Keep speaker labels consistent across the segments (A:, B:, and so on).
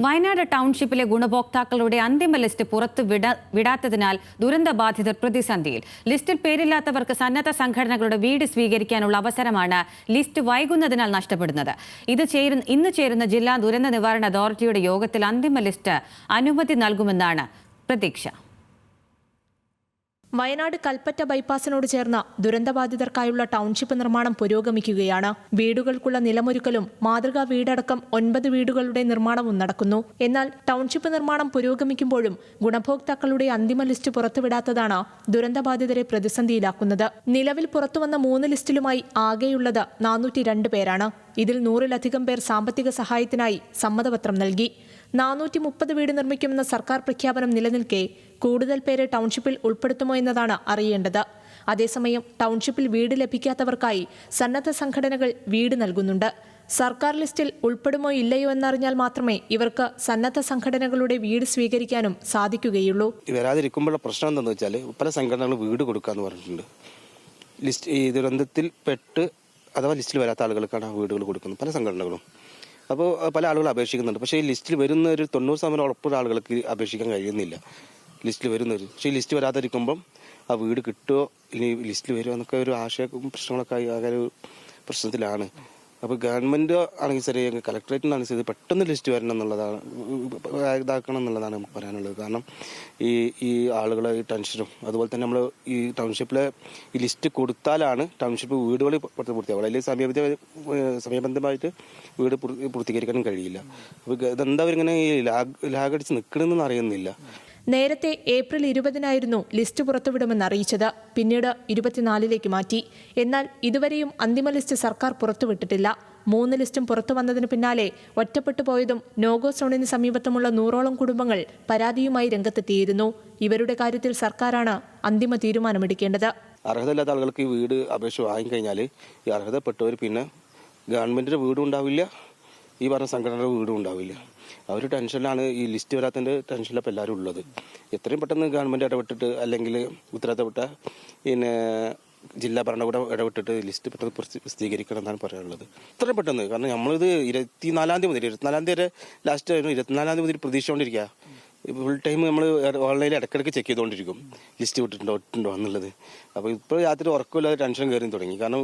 A: വയനാട് ടൗൺഷിപ്പിലെ ഗുണഭോക്താക്കളുടെ അന്തിമ ലിസ്റ്റ് വിടാത്തതിനാൽ ദുരന്തബാധിതർ പ്രതിസന്ധിയിൽ. ലിസ്റ്റിൽ പേരില്ലാത്തവർക്ക് സന്നദ്ധ സംഘടനകളുടെ വീട് സ്വീകരിക്കാനുള്ള അവസരമാണ് ലിസ്റ്റ് വൈകുന്നതിനാൽ നഷ്ടപ്പെടുന്നത്. ഇന്ന് ചേരുന്ന ജില്ലാ ദുരന്ത നിവാരണ അതോറിറ്റിയുടെ യോഗത്തിൽ അന്തിമ ലിസ്റ്റ് അനുമതി നൽകുമെന്നാണ് പ്രതീക്ഷ.
B: വയനാട് കൽപ്പറ്റ ബൈപ്പാസിനോട് ചേർന്ന ദുരന്തബാധിതർക്കായുള്ള ടൗൺഷിപ്പ് നിർമ്മാണം പുരോഗമിക്കുകയാണ്. വീടുകൾക്കുള്ള നിലമൊരുക്കലും മാതൃകാ വീടടക്കം 9 വീടുകളുടെ നിർമ്മാണവും നടക്കുന്നു. എന്നാൽ ടൗൺഷിപ്പ് നിർമ്മാണം പുരോഗമിക്കുമ്പോഴും ഗുണഭോക്താക്കളുടെ അന്തിമ ലിസ്റ്റ് പുറത്തുവിടാത്തതാണ് ദുരന്തബാധിതരെ പ്രതിസന്ധിയിലാക്കുന്നത്. നിലവിൽ പുറത്തുവന്ന 3 ലിസ്റ്റിലുമായി ആകെയുള്ളത് 402 പേരാണ്. ഇതിൽ 100-ലധികം പേർ സാമ്പത്തിക സഹായത്തിനായി സമ്മതപത്രം നൽകി. 430 വീട് നിർമ്മിക്കുമെന്ന സർക്കാർ പ്രഖ്യാപനം നിലനിൽക്കെ കൂടുതൽ പേരെ ടൗൺഷിപ്പിൽ ഉൾപ്പെടുത്തുമോ എന്നതാണ് അറിയേണ്ടത്. അതേസമയം ടൗൺഷിപ്പിൽ വീട് ലഭിക്കാത്തവർക്കായി സന്നദ്ധ സംഘടനകൾ വീട് നൽകുന്നുണ്ട്. സർക്കാർ ലിസ്റ്റിൽ ഉൾപ്പെടുമോ ഇല്ലയോ എന്നറിഞ്ഞാൽ മാത്രമേ ഇവർക്ക് സന്നദ്ധ സംഘടനകളുടെ വീട് സ്വീകരിക്കാനും സാധിക്കുകയുള്ളൂ.
C: വരാതിരിക്കുമ്പോഴുള്ള പ്രശ്നം എന്താണെന്ന് വെച്ചാൽ പല സംഘടനകളും വീട് കൊടുക്കാന്ന് പറഞ്ഞിട്ടുണ്ട്. ലിസ്റ്റ് ഈ ദുരന്തത്തിൽ പെട്ട് അഥവാ ലിസ്റ്റിൽ വരാത്ത ആളുകൾക്കാണ് വീടുകൾ കൊടുക്കുന്നത് പല സംഘടനകളും. അപ്പോൾ പല ആളുകൾ അപേക്ഷിക്കുന്നുണ്ട്. പക്ഷേ ഈ ലിസ്റ്റിൽ വരുന്ന ഒരു 90% ഉറപ്പുള്ള ആളുകൾക്ക് അപേക്ഷിക്കാൻ കഴിയുന്നില്ല. ലിസ്റ്റിൽ വരുന്നവർ പക്ഷേ ഈ ലിസ്റ്റ് വരാതിരിക്കുമ്പം ആ വീട് കിട്ടുമോ ഇനി ലിസ്റ്റിൽ വരുമോ എന്നൊക്കെ ഒരു ആശയവും പ്രശ്നങ്ങളൊക്കെ ആകെ ഒരു പ്രശ്നത്തിലാണ്. അപ്പോൾ ഗവൺമെൻറ് ആണെങ്കിൽ ശരി, കളക്ടറേറ്റിനാണെങ്കിൽ ശരി, പെട്ടെന്ന് ലിസ്റ്റ് വരണം എന്നുള്ളതാണ്, ഇതാക്കണം എന്നുള്ളതാണ് നമുക്ക് പറയാനുള്ളത്. കാരണം ഈ ആളുകളെ ഈ ടെൻഷനും അതുപോലെ തന്നെ നമ്മൾ ഈ ടൗൺഷിപ്പിലെ ഈ ലിസ്റ്റ് കൊടുത്താലാണ് ടൗൺഷിപ്പ് വീടുകൾ പൂർത്തിയാവുക. അല്ലെങ്കിൽ സമയബന്ധമായിട്ട് വീട് പൂർത്തീകരിക്കാനും കഴിയില്ല. അപ്പോൾ ഇതെന്താ ഇങ്ങനെ ഈ ലാഗടിച്ച് നിൽക്കണമെന്ന് അറിയുന്നില്ല.
B: നേരത്തെ ഏപ്രിൽ 20-നായിരുന്നു ലിസ്റ്റ് പുറത്തുവിടുമെന്ന് അറിയിച്ചത്. പിന്നീട് 24-ലേക്ക് മാറ്റി. എന്നാൽ ഇതുവരെയും അന്തിമ ലിസ്റ്റ് സർക്കാർ പുറത്തുവിട്ടിട്ടില്ല. 3 ലിസ്റ്റും പുറത്തു വന്നതിന് പിന്നാലെ ഒറ്റപ്പെട്ടു പോയതും നോഗോ സോണിന് സമീപത്തുമുള്ള 100ഓളം കുടുംബങ്ങൾ പരാതിയുമായി രംഗത്തെത്തിയിരുന്നു. ഇവരുടെ കാര്യത്തിൽ സർക്കാരാണ് അന്തിമ തീരുമാനമെടുക്കേണ്ടത്.
C: അർഹതയില്ലാത്ത ആളുകൾക്ക് ഈ വീട് അപേക്ഷ വാങ്ങിക്കഴിഞ്ഞാൽ ഈ അർഹതപ്പെട്ടവർ പിന്നെ ഗവൺമെന്റിന്റെ വീടും ഉണ്ടാവില്ല, ഈ പറഞ്ഞ സംഘടനയുടെ വീടും ഉണ്ടാവില്ല. ആ ഒരു ടെൻഷനിലാണ്, ഈ ലിസ്റ്റ് വരാത്തതിൻ്റെ ടെൻഷനിലാണ് എല്ലാവരും ഉള്ളത്. എത്രയും പെട്ടെന്ന് ഗവൺമെൻറ് ഇടപെട്ടിട്ട് അല്ലെങ്കിൽ ഉത്തരവാദിത്തപ്പെട്ട പിന്നെ ജില്ലാ ഭരണകൂടം ഇടപെട്ടിട്ട് ലിസ്റ്റ് പെട്ടെന്ന് പ്രസിദ്ധീകരിക്കണം എന്നാണ് പറയാനുള്ളത്. എത്രയും പെട്ടെന്ന്. കാരണം നമ്മളിത് 24-ാം തീയതി മുതൽ 24-ാം തീയതി വരെ ലാസ്റ്റ് ആയിരുന്നു. 24-ാം തീയതി മുതൽ പ്രതീക്ഷ കൊണ്ടിരിക്കുക. ഫുൾ ടൈം നമ്മൾ ഓൺലൈനിൽ ഇടയ്ക്കിടയ്ക്ക് ചെക്ക് ചെയ്തുകൊണ്ടിരിക്കും ലിസ്റ്റ് വിട്ടിട്ടുണ്ടോ എന്നുള്ളത്. അപ്പോൾ ഇപ്പോൾ രാത്രി ഉറക്കമില്ലാതെ ടെൻഷൻ കയറി തുടങ്ങി. കാരണം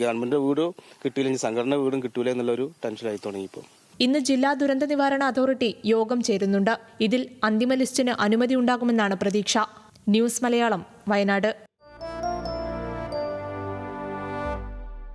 C: ഗവൺമെൻറ് വീട് കിട്ടിയില്ലെങ്കിൽ സംഘടന വീടും കിട്ടൂല എന്നുള്ളൊരു ടെൻഷനായി തുടങ്ങി. ഇപ്പോൾ
B: ഇന്ന് ജില്ലാ ദുരന്ത നിവാരണ അതോറിറ്റി യോഗം ചേരുന്നുണ്ട്. ഇതിൽ അന്തിമ ലിസ്റ്റിന് അനുമതി ഉണ്ടാകുമെന്നാണ് പ്രതീക്ഷ. ന്യൂസ് മലയാളം, വയനാട്.